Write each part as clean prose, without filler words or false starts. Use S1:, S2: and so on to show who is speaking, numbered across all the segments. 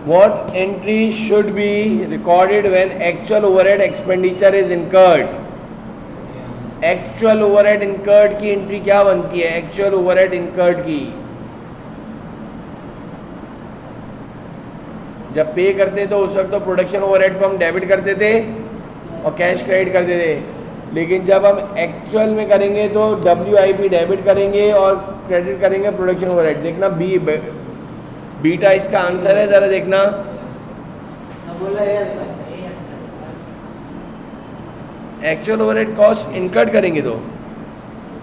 S1: What entry should be recorded when actual overhead expenditure is incurred? Actual overhead incurred की entry क्या बनती है? Actual overhead incurred की जब पे करते तो उस वक्त तो प्रोडक्शन ओवरहेड को हम डेबिट करते थे और कैश क्रेडिट करते थे, लेकिन जब हम एक्चुअल में करेंगे तो WIP डेबिट करेंगे और क्रेडिट करेंगे प्रोडक्शन ओवरहेड। देखना बीटा इसका आंसर है, जरा देखना। एक्चुअल ओवरहेड कॉस्ट इनकर्ड करेंगे तो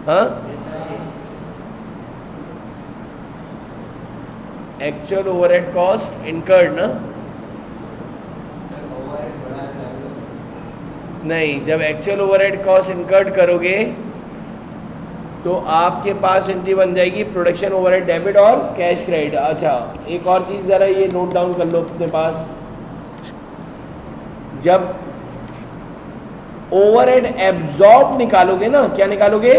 S1: हाँ, एक्चुअल ओवरहेड कॉस्ट इनकर्ड ना, नहीं, जब एक्चुअल ओवरहेड कॉस्ट इनकर्ड करोगे तो आपके पास एंट्री बन जाएगी प्रोडक्शन ओवरहेड डेबिट और कैश क्रेडिट। अच्छा, एक और चीज़ ज़रा ये नोट डाउन कर लो अपने पास, जब ओवरहेड एब्जॉर्ब निकालोगे ना, क्या निकालोगे?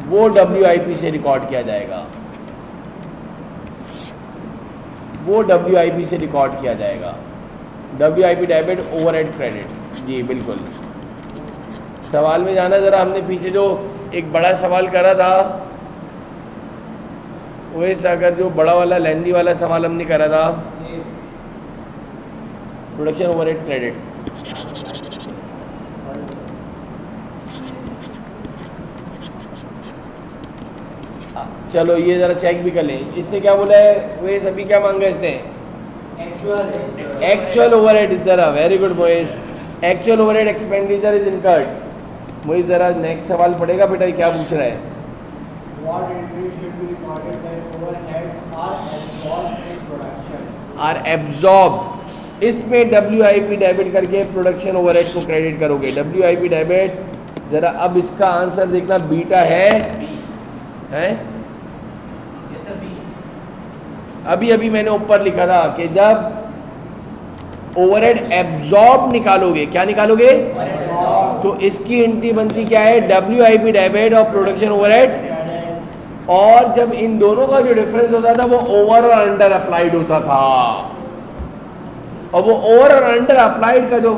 S1: वो WIP से रिकॉर्ड किया जाएगा, वो WIP से रिकॉर्ड किया जाएगा। WIP debit overhead credit. जी बिल्कुल। सवाल में जाना ज़रा, हमने पीछे जो एक बड़ा सवाल करा था वैसे, अगर जो बड़ा वाला लेंदी वाला सवाल हमने करा था प्रोडक्शन ओवरहेड क्रेडिट, चलो ये ज़रा चेक भी कर लें। इसने क्या बोला है? वे सभी क्या मांगा इसने? Actual overhead. ज़रा very good Moiz, actual overhead expenditure is incurred. Moiz ज़रा नेक्स्ट सवाल पढ़ेगा बेटा, क्या पूछ रहा है?
S2: What entry should be recorded when overheads are absorbed in production?
S1: Are absorb, इसमें WIP डेबिट करके प्रोडक्शन ओवरहेड को क्रेडिट करोगे। WIP डेबिट, ज़रा अब इसका आंसर देखना, बीटा है अभी अभी मैंने ऊपर लिखा था कि जब ओवरहेड एब्जॉर्ब निकालोगे, क्या निकालोगे? तो इसकी एंट्री बनती क्या है? WIP डेबिट और प्रोडक्शन ओवरहेड। और जब इन दोनों का जो डिफरेंस होता था वो ओवर और अंडर अप्लाइड होता था, और वो ओवर और अंडर अप्लाइड का जो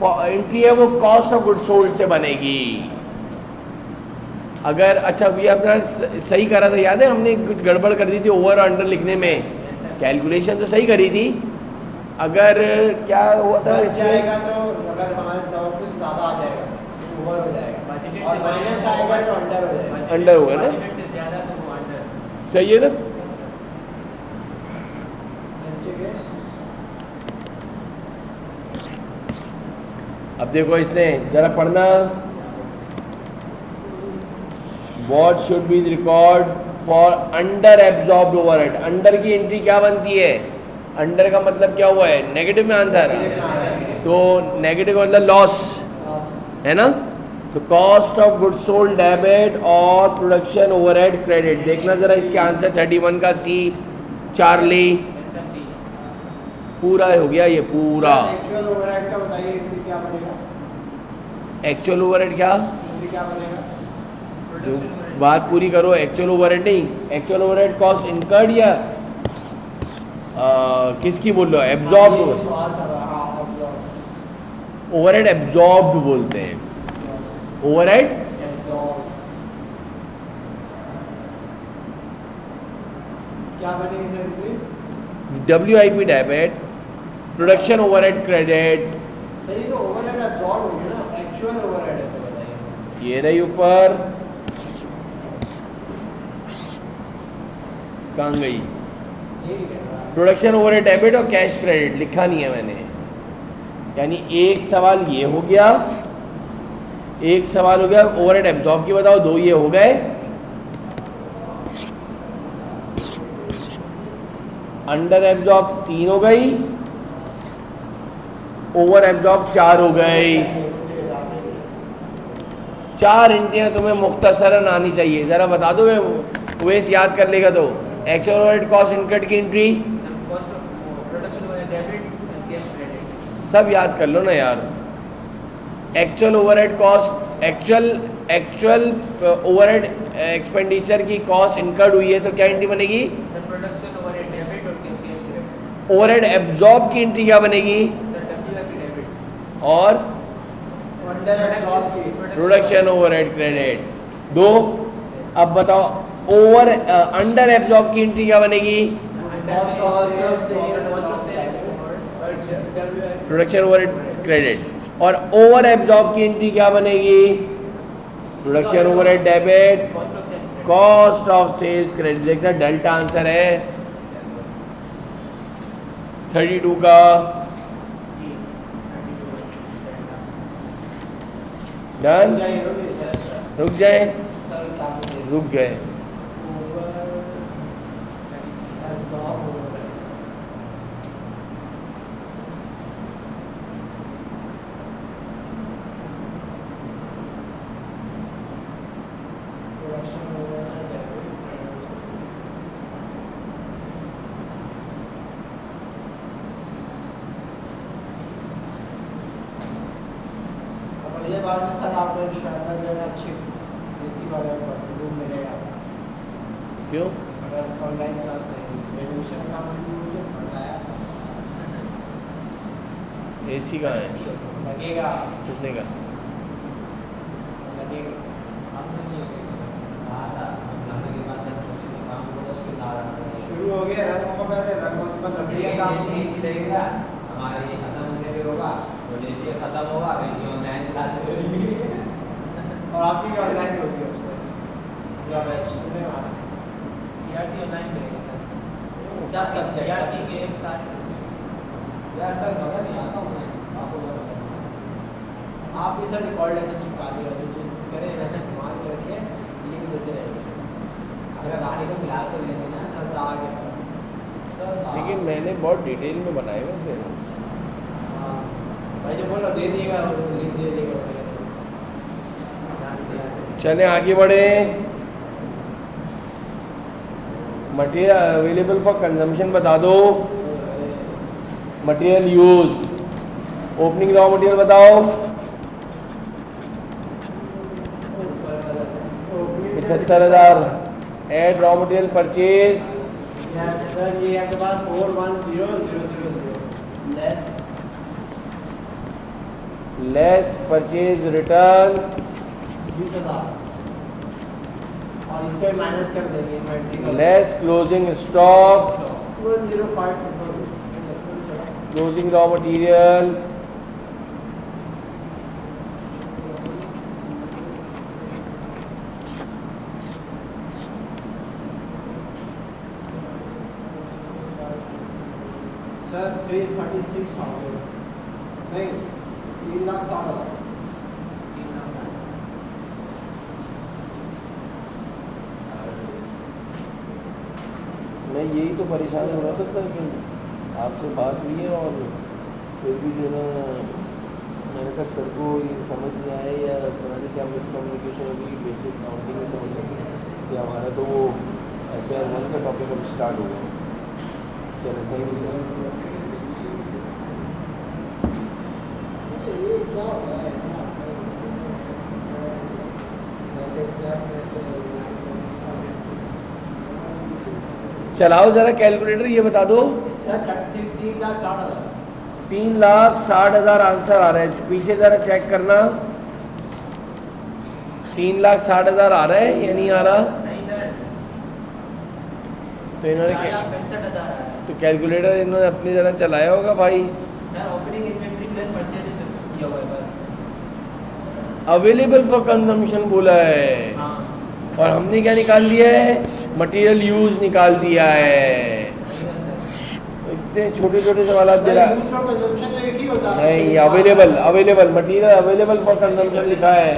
S1: एंट्री है वो कॉस्ट ऑफ गुड सोल्ड से बनेगी। अगर अच्छा ये अपना सही करा था, याद है हमने कुछ गड़बड़ कर दी थी ओवर और अंडर लिखने में, कैलकुलेशन तो सही करी थी, अगर क्या हुआ था
S2: जाएगा तो अगर हमारे सब कुछ ज़्यादा आ जाएगा तो ओवर हो जाएगा, और माइनस आएगा तो अंडर हो जाएगा।
S1: अंडर होगा ना, सही है ना? अब देखो इसने जरा पढ़ना, What should be the record for under absorbed overhead? Under की एंट्री क्या बनती है? अंडर का मतलब क्या हुआ है? नेगेटिव में आंसर, तो नेगेटिव का मतलब लॉस है ना। तो cost of good sold debit और प्रोडक्शन ओवरहेड क्रेडिट। देखना जरा इसके आंसर 31 का सी चार्ली पूरा हो गया, ये पूरा।
S2: एक्चुअल ओवरहेड का बताइए क्या बनेगा?
S1: एक्चुअल ओवरहेड क्या
S2: बनेगा?
S1: जो बात पूरी करो, एक्चुअल ओवरहेड नहीं, एक्चुअल ओवरहेड कॉस्ट इनकर्ड या किसकी बोल रहे हो? एब्जॉर्ब्ड। ओवरहेड एब्जॉर्ब्ड बोलते हैं, ओवरहेड
S2: क्या बनेगी?
S1: WIP debit, production overhead credit.
S2: सही, तो ओवरहेड एब्जॉर्ब हो गया ना, एक्चुअल ओवरहेड है तो बताइए।
S1: ये रही ऊपर, कहाँ गई? प्रोडक्शन ओवरहेड डेबिट और कैश क्रेडिट लिखा नहीं है मैंने, यानी एक सवाल ये हो गया, एक सवाल हो गया ओवरहेड एब्जॉर्ब की बताओ, दो ये हो गए। अंडर एब्जॉर्ब 3 हो गई, ओवर एब्जॉर्ब 4 हो गई। 4 एंट्रियां तुम्हें मुख्तसरन आनी चाहिए, जरा बता दो, वेस याद कर लेगा तो। एक्चुअल ओवरहेड कॉस्ट इनकर्ड की एंट्री सब याद कर लो ना यार। Actual overhead cost, actual overhead expenditure की कॉस्ट इनकर्ड हुई है तो क्या एंट्री बनेगी?
S3: प्रोडक्शन ओवरहेड डेबिट और कैश क्रेडिट।
S1: ओवरहेड एब्जॉर्ब की एंट्री क्या बनेगी?
S3: डब्ल्यूआईपी डेबिट
S1: और
S2: अंडर एब्जॉर्ब की
S1: प्रोडक्शन ओवरहेड क्रेडिट। दो। अब बताओ अंडर एब्जॉर्ब की एंट्री क्या बनेगी? Production overhead credit. और ओवर एब्जॉर्ब की एंट्री क्या बनेगी? Production overhead debit cost of sales credit. देखना डेल्टा आंसर है 32 का। डन। रुक जाए, रुक गए।
S2: अगले बार से सर आपको इंशाल्लाह जो है अच्छी एसी वाला रूम मिलेगा।
S1: क्यों?
S2: अगर ऑनलाइन क्लास नहीं एडमिशन का काम शुरू हो गया बताया
S1: एसी कहाँ है?
S2: लगेगा
S1: किसने का?
S2: लगेगा शुरू हो गया रंग को पहले रंग पर लकड़ियां काम
S4: जैसे एसी लगेगा हमारा ये खत्म होने पे होगा तो जैसे ये खत्म होगा वैसे ऑनलाइन क्लास लगेगी
S2: और आपकी भी ऑनलाइन होगी अब से या वेब सुनने वाला
S3: ईआरटी ऑनलाइन करेंगे
S4: सब
S3: ईआरटी गेम सारे
S4: यार सर मगर नहीं आता हूँ मैं आपको बता
S2: आप भी सर रिकॉर्ड लेकर चिपका दिया जो करें ऐसे संभाल के रखिए लिंक देते रहेंगे
S4: अगर गाड़ी को क्लास तो लेंगे ना
S2: सर दाग है
S4: सर
S1: लेकिन मैंने बहुत डिटेल में बनाए हुए थे notes।
S2: हाँ भाई जो बोलो दे दिएगा लिंक दे देगा
S1: चले आगे बढ़े। मटेरियल अवेलेबल फॉर कंजम्पशन बता दो। Material use opening raw material बताओ। 75,000 add raw material purchase
S2: sir ये आपके पास 410,000
S1: लेस परचेज रिटर्न
S2: 20,000 और इसको माइनस कर देंगे इन्वेंट्री का
S1: less closing stock
S2: 105
S1: closing raw material
S2: sir 333,000 नहीं 3,60,000
S1: मैं यही तो परेशान हो रहा था सर कि आपसे बात हुई है और फिर भी जो ना मैंने कहा सर को ये समझ नहीं आया या पता नहीं क्या मिसकम्युनिकेशन होगी बेसिक काउंटिंग में समझ नहीं कि हमारा तो वो FR1 का टॉपिक अब स्टार्ट हो गया। चलो थैंक यू सर।
S2: ये क्या होता है ऐसे स्टेप
S1: चलाओ ज़रा कैलकुलेटर ये बता दो।
S2: सर 3,60,000
S1: 3,60,000 आंसर आ रहा है। पीछे ज़रा चेक करना 3,60,000 आ रहा है या नहीं आ रहा?
S3: नहीं सर
S1: तो इन्होंने
S3: 4,65,000 आया
S1: तो कैलकुलेटर इन्होंने अपनी जगह चलाया होगा भाई।
S3: Sir opening inventory plus purchase किया हुआ है बस।
S1: अवेलेबल फॉर कंजम्पशन बोला है
S3: हाँ
S1: और हमने क्या निकाल दिया है? मटेरियल यूज निकाल दिया है। इतने छोटे छोटे सवाल दे रहा है।
S2: यूज फॉर कंजम्पशन तो एक ही होता है
S1: नहीं, available material available for consumption लिखा है।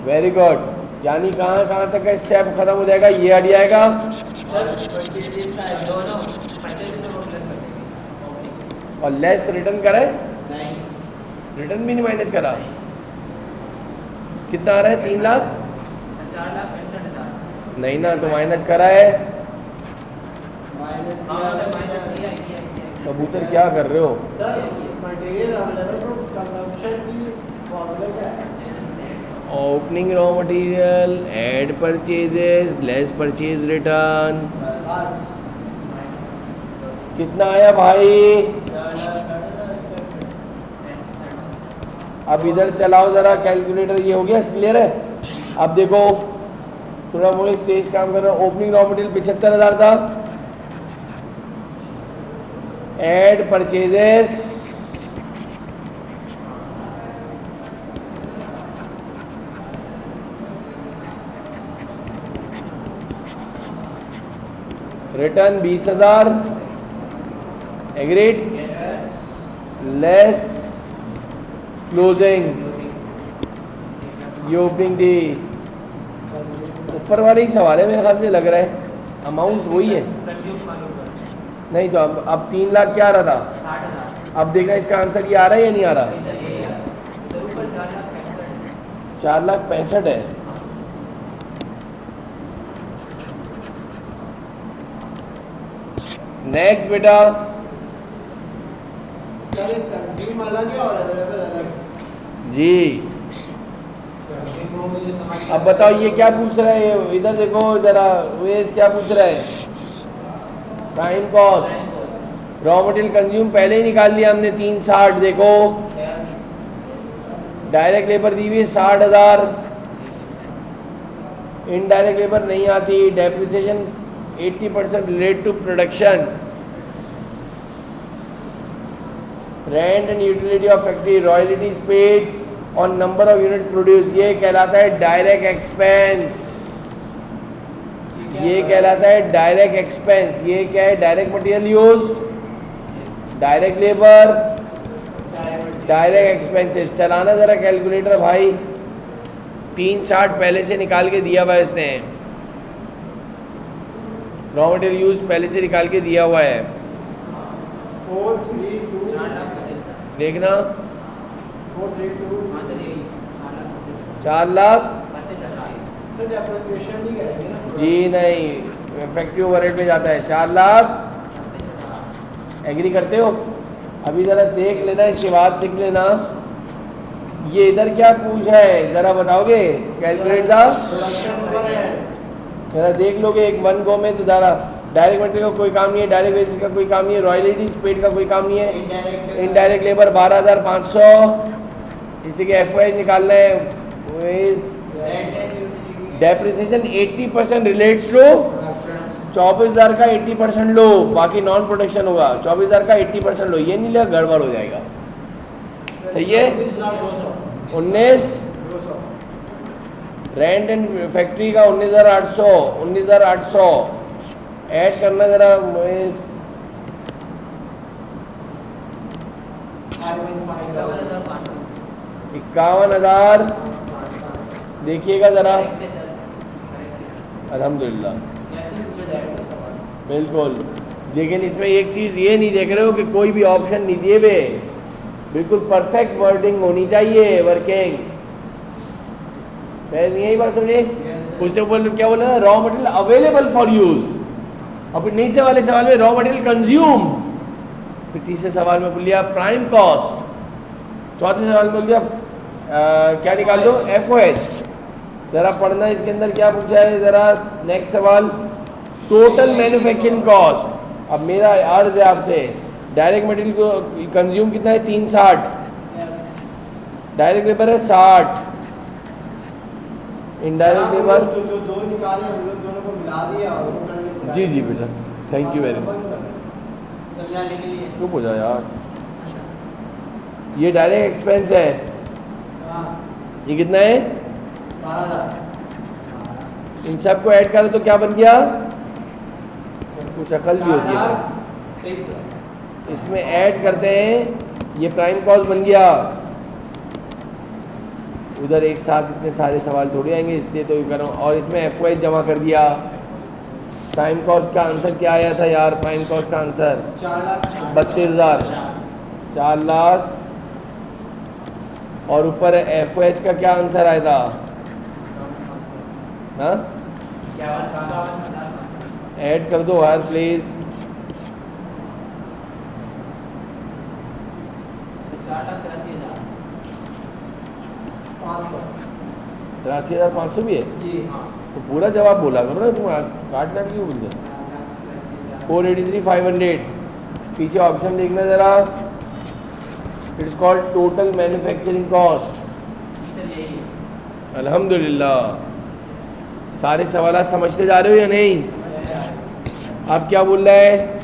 S1: Very good. यानी कहाँ कहाँ तक का स्टेप खत्म हो जाएगा? ये आ जाएगा
S3: सर परचेज का है दोनों परचेज तो वो प्लस कर देंगे
S1: और लेस रिटर्न करे,
S3: नहीं
S1: रिटर्न भी नहीं माइनस करा। कितना आ रहा है? 3 लाख
S3: 4,65,000
S1: नहीं ना, तो माइनस करा है।
S2: माइनस
S3: हाँ मतलब माइनस किया
S1: कबूतर क्या कर रहे हो?
S2: Sir material available for consumption की फॉर्मूला क्या है?
S1: Opening raw material, add purchases, less purchase return.
S2: बस
S1: कितना आया भाई? अब इधर चलाओ जरा कैलकुलेटर, ये हो गया क्लियर है? अब देखो थोड़ा मोहित तेज काम कर रहा है। ओपनिंग रॉ मटेरियल 75,000 था, add purchases return 20,000, agreed, less closing, ये ओपनिंग थी। ऊपर वाले ही सवाल है मेरे ख्याल से, लग रहा है अमाउंट वही है। नहीं तो अब 3 लाख क्या आ रहा था?
S3: 60,000।
S1: अब देखना इसका आंसर ये आ रहा है या नहीं आ रहा?
S3: इधर यही है, इधर ऊपर 4,65,000।
S1: 4,65,000 है। नेक्स्ट बेटा,
S2: कंज्यूम अलग है और अवेलेबल अलग
S1: जी अब बताओ ये क्या पूछ रहा है? इधर देखो जरा, वेस क्या पूछ रहा है? Prime cost, raw material consume पहले ही निकाल लिया हमने 360। देखो डायरेक्ट लेबर दी हुई 60,000, इनडायरेक्ट लेबर नहीं आती। Depreciation 80% relate to production, rent and utility of factory, royalties paid on number of units produce, ये कहलाता है डायरेक्ट एक्सपेंस। ये कहलाता है डायरेक्ट एक्सपेंस। ये क्या है? Direct material used, direct labour, direct expenses. चलाना जरा कैलकुलेटर भाई, 360 पहले से निकाल के दिया हुआ है इसने, रॉ मटेरियल यूज पहले से निकाल के दिया हुआ है।
S2: 432
S1: देखना
S2: 432
S1: 4 लाख
S2: तो डेप्रिसिएशन नहीं करेंगे ना?
S1: जी नहीं, फैक्ट्री ओवरहेड में जाता है 4 लाख। एग्री करते हो? अभी ज़रा देख लेना, इसके बाद देख लेना ये इधर क्या पूछा है, ज़रा बताओगे? कैलकुलेट द,
S2: प्रोडक्शन ओवरहेड
S1: ज़रा देख लोगे एक वन गो में तो ज़रा। डायरेक्ट मटेरियल का कोई काम नहीं है, डायरेक्ट वेजेस का कोई काम नहीं है, रॉयल्टीज पेड का कोई काम नहीं है, इनडायरेक्ट लेबर 12,500, इसी के एफओआई निकालना है। डेप्रिसिएशन 80% रिलेट्स टू 24,000 का 80% लो, बाकी नॉन प्रोडक्शन होगा। 24,000 का 80% लो, ये नहीं लिया गड़बड़ हो जाएगा। सही है?
S2: 19,200
S1: रेंट एंड फैक्ट्री का 19,800 ऐड करना जरा। 51,000 देखिएगा जरा। अल्हम्दुलिल्लाह,
S2: कैसे पूछा जाएगा सवाल?
S1: बिल्कुल। लेकिन इसमें एक चीज़ ये नहीं देख रहे हो कि कोई भी ऑप्शन नहीं दिए हुए, बिल्कुल परफेक्ट वर्डिंग होनी चाहिए। वर्किंग यही बात समझे? उसने क्या बोला? Raw material available for use. और फिर नीचे वाले सवाल में रॉ मटेरियल कंज्यूम, फिर तीसरे सवाल में बोल दिया प्राइम कॉस्ट, चौथे सवाल में बोल दिया क्या निकाल दो? एफओएच। जरा पढ़ना इसके अंदर क्या पूछा है जरा। नेक्स्ट सवाल, टोटल मैन्युफैक्चरिंग कॉस्ट। अब मेरा अर्ज है आपसे, डायरेक्ट मटेरियल को कंज्यूम कितना है? 360, डायरेक्ट लेबर है 60, इनडायरेक्ट लेबर
S2: जो दो निकाले हम लोग दोनों को मिला दिया और
S1: जी जी बेटा, थैंक यू वेरी मच।
S3: समझाने के लिए।
S1: चुप हो जाओ यार। ये डायरेक्ट एक्सपेंस है, ये कितना है?
S2: 12,000
S1: इन सबको ऐड करो तो क्या बन गया? कुछ अकल भी होती है।
S2: 4,23,000
S1: इसमें ऐड करते हैं, ये प्राइम कॉस्ट बन गया। उधर एक साथ इतने सारे सवाल थोड़ी आएंगे, इसलिए तो करो। और इसमें एफओएच जमा कर दिया। प्राइम कॉस्ट का आंसर क्या आया था यार? प्राइम कॉस्ट का आंसर 32,000, 4 लाख। और ऊपर एफओएच का क्या आंसर आया था? हाँ, ऐड कर दो यार प्लीज। 83,500 भी है
S2: जी
S1: तो पूरा जवाब बोला करो ना तुम, काट काट क्यों बोलते? 483,500 पीछे ऑप्शन देखना ज़रा, it's called total manufacturing cost.
S3: Sir यही है।
S1: अल्हम्दुलिल्लाह, सारे सवाल समझते जा रहे हो या नहीं? आप क्या बोल रहे हैं?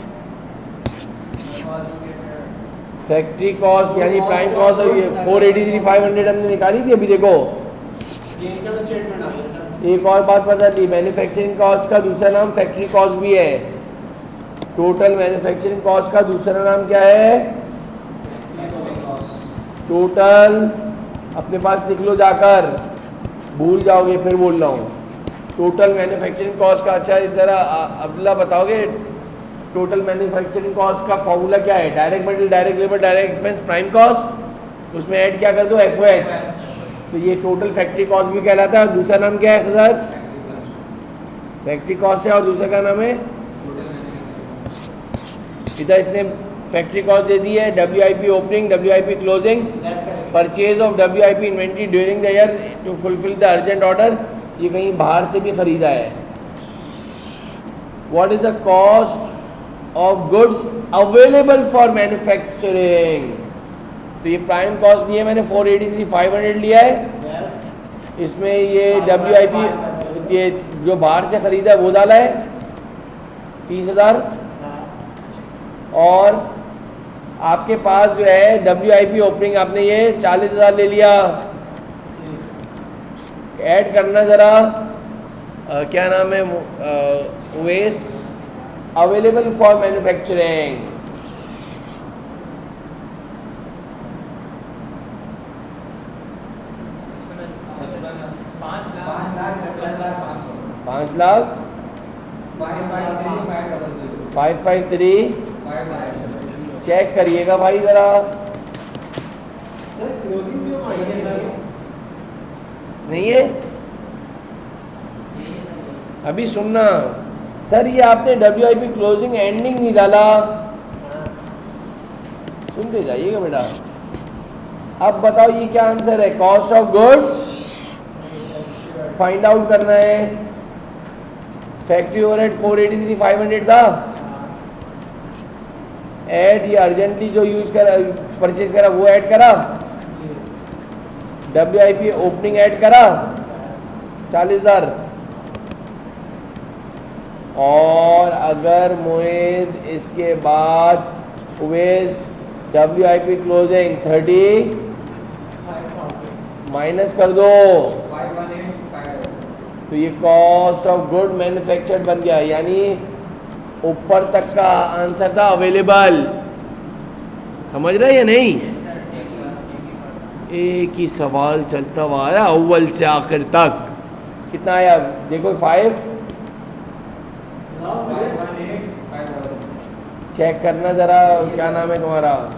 S1: फैक्ट्री कॉस्ट यानी प्राइम कॉस्ट, और ये 483 500 हमने निकाली थी अभी। देखो
S2: ये इनकम स्टेटमेंट आ गया सर।
S1: एक और बात पता चली, मैन्युफैक्चरिंग कॉस्ट का दूसरा नाम फैक्ट्री कॉस्ट भी है। टोटल मैन्युफैक्चरिंग कॉस्ट का दूसरा नाम क्या है? टोटल, अपने पास लिख लो जाकर, भूल जाओगे फिर बोल रहा हूँ। टोटल मैन्युफैक्चरिंग कॉस्ट का, अच्छा इधर अब्दुल्ला बताओगे टोटल मैन्युफैक्चरिंग कॉस्ट का फॉर्मूला क्या है? Direct material, direct labour, direct expense, prime cost, उसमें ऐड क्या कर दो? FOH। तो ये टोटल फैक्ट्री कॉस्ट भी कहलाता है। और दूसरा नाम क्या है सर? फैक्ट्री कॉस्ट है, और दूसरा का नाम है, इधर इसने फैक्ट्री कॉस्ट दे दी है, WIP opening, WIP closing, purchase of WIP inventory during the year to fulfil the urgent order. ये कहीं बाहर से भी खरीदा है। What is the cost of goods available for manufacturing? तो ये प्राइम कॉस्ट नहीं है, मैंने 483 500 लिया है। इसमें ये WIP, ये जो बाहर से खरीदा है वो डाला है 30,000, और आपके पास जो है WIP ओपनिंग आपने ये 40,000 ले लिया। ऐड करना ज़रा, क्या नाम है, वेस्ट अवेलेबल फॉर मैन्युफैक्चरिंग।
S3: पाँच लाख
S1: 553 चेक करिएगा भाई ज़रा।
S2: सर क्लोजिंग भी माइनस
S1: नहीं है अभी सुनना सर, ये आपने WIP क्लोजिंग एंडिंग नहीं डाला। सुनते जाइएगा बेटा। अब बताओ ये क्या आंसर है? Cost of goods find out करना है। फैक्ट्री ओवरहेड 483 500 था। ऐड, ये अर्जेंटली जो यूज करा, परचेज करा वो ऐड करा। WIP ओपनिंग ऐड करा 40,000। और अगर मोइज इसके बाद वेज WIP क्लोजिंग 30 माइनस कर दो, तो ये कॉस्ट ऑफ गुड मैन्युफैक्चर्ड बन गया। यानी ऊपर तक का आंसर था अवेलेबल। समझ रहे या नहीं? एक ही सवाल चलता हुआ आया अव्वल से आखिर तक। कितना आया देखो? 5। चेक करना जरा, क्या नाम है तुम्हारा?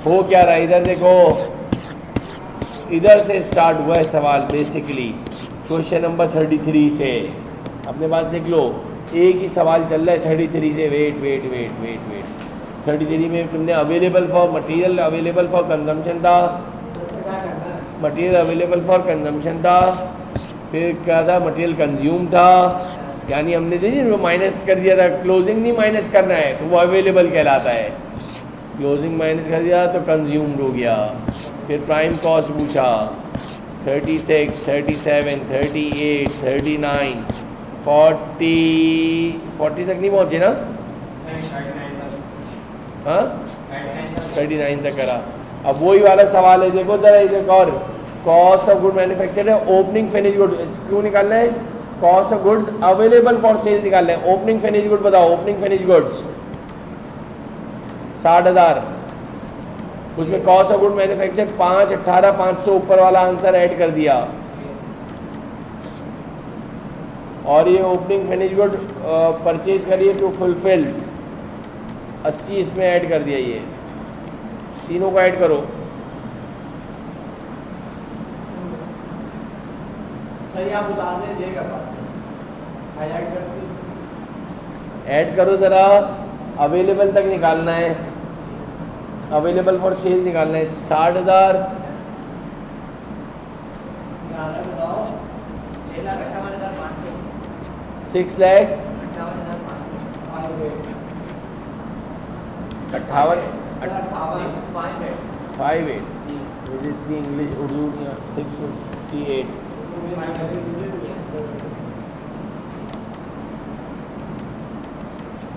S1: हो क्या रहा है इधर देखो, इधर से स्टार्ट हुआ है सवाल बेसिकली क्वेश्चन नंबर 33 से। अपने पास देख लो, एक ही सवाल चल रहा है 33 से। वेट 33 में तुमने available for material, available for consumption था, मटेरियल अवेलेबल फॉर कंजम्पशन था, फिर क्या था? मटेरियल कंज्यूम था। यानी हमने देखिए वो माइनस कर दिया था। क्लोजिंग नहीं माइनस करना है तो वो अवेलेबल कहलाता है। क्लोजिंग माइनस कर दिया तो कंज्यूम्ड हो गया। फिर प्राइम कॉस्ट पूछा 36, 37, 38, 39, 40 तक नहीं पहुँचे ना? हाँ 39 तक करा। अब वही वाला सवाल है, देखो जरा एक और। कॉस्ट ऑफ गुड मैन्युफैक्चर है, ओपनिंग फिनिश गुड क्यों निकालना है? Cost of goods available for sale निकालना है। ओपनिंग फिनिश गुड बताओ। ओपनिंग फिनिश गुड्स 60,000, उसमें कॉस्ट ऑफ गुड मैन्युफैक्चर 5, 18, 500 ऊपर वाला आंसर ऐड कर दिया। और ये ओपनिंग फिनिश गुड परचेज करिए टू फुलफिल 80 इसमें ऐड कर दिया। ये तीनों को ऐड करो।
S2: सही आप उतारने देगा हाईलाइट करके
S1: ऐड करो ज़रा। अवेलेबल तक निकालना है, अवेलेबल फॉर सेल निकालना है। 60,000
S2: बताओ
S3: 6,58,500
S1: 6 लाख अट्ठावन
S2: 58
S1: 5 8 मुझे इतनी इंग्लिश उर्दू 658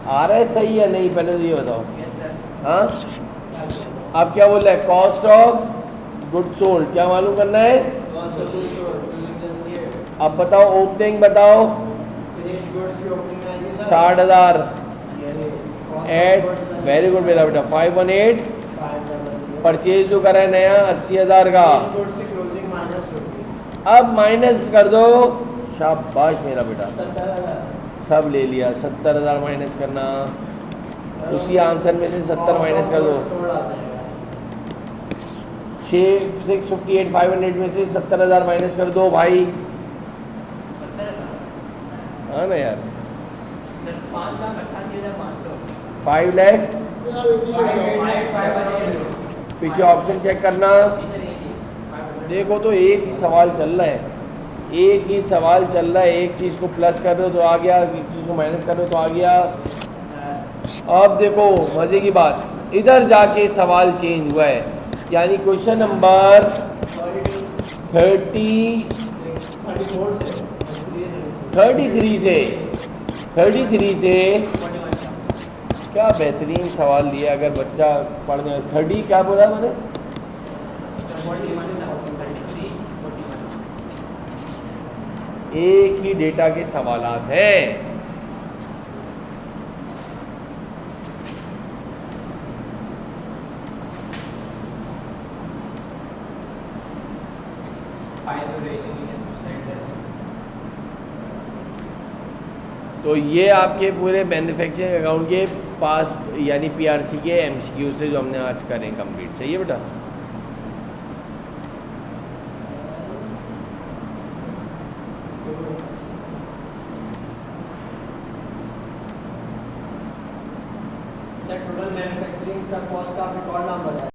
S1: आ रहा है सही या नहीं, पहले तो ये बताओ। हाँ आप क्या बोल रहे हैं, कॉस्ट ऑफ गुड सोल्ड क्या मालूम करना है। अब बताओ ओपनिंग बताओ,
S2: फिनिश गुड्स की ओपनिंग आएगी सर
S1: 60,000 एट, वेरी गुड मेरा बेटा 518। परचेज जो करा है नया 80,000 का,
S2: गुड्स की क्लोजिंग माइनस होगी।
S1: अब माइनस कर दो, शाबाश मेरा बेटा सब ले लिया। 70,000 माइनस करना, उसी आंसर में से 70 माइनस कर दो। 658 500 में से 70,000 माइनस कर दो भाई। हाँ ना यार 5 लाख। पीछे ऑप्शन चेक करना, देखो तो एक ही सवाल चल रहा है, एक ही सवाल चल रहा है। एक चीज़ को प्लस कर रहे हो तो आ गया, एक चीज़ को माइनस कर रहे हो तो आ गया। अब देखो मज़े की बात, इधर जाके सवाल चेंज हुआ है, यानी क्वेश्चन नंबर 33 से क्या बेहतरीन सवाल दिया। अगर बच्चा पढ़ने 30 क्या बोला मैंने, एक ही डेटा के सवालात हैं। तो ये आपके पूरे मैन्युफैक्चरिंग अकाउंट के पास यानी पीआरसी के एमसीक्यू से जो हमने आज करें कंप्लीट। सही है बेटा।
S2: टोटल मैन्युफैक्चरिंग का कॉस्ट का आपने कौन नाम बताया।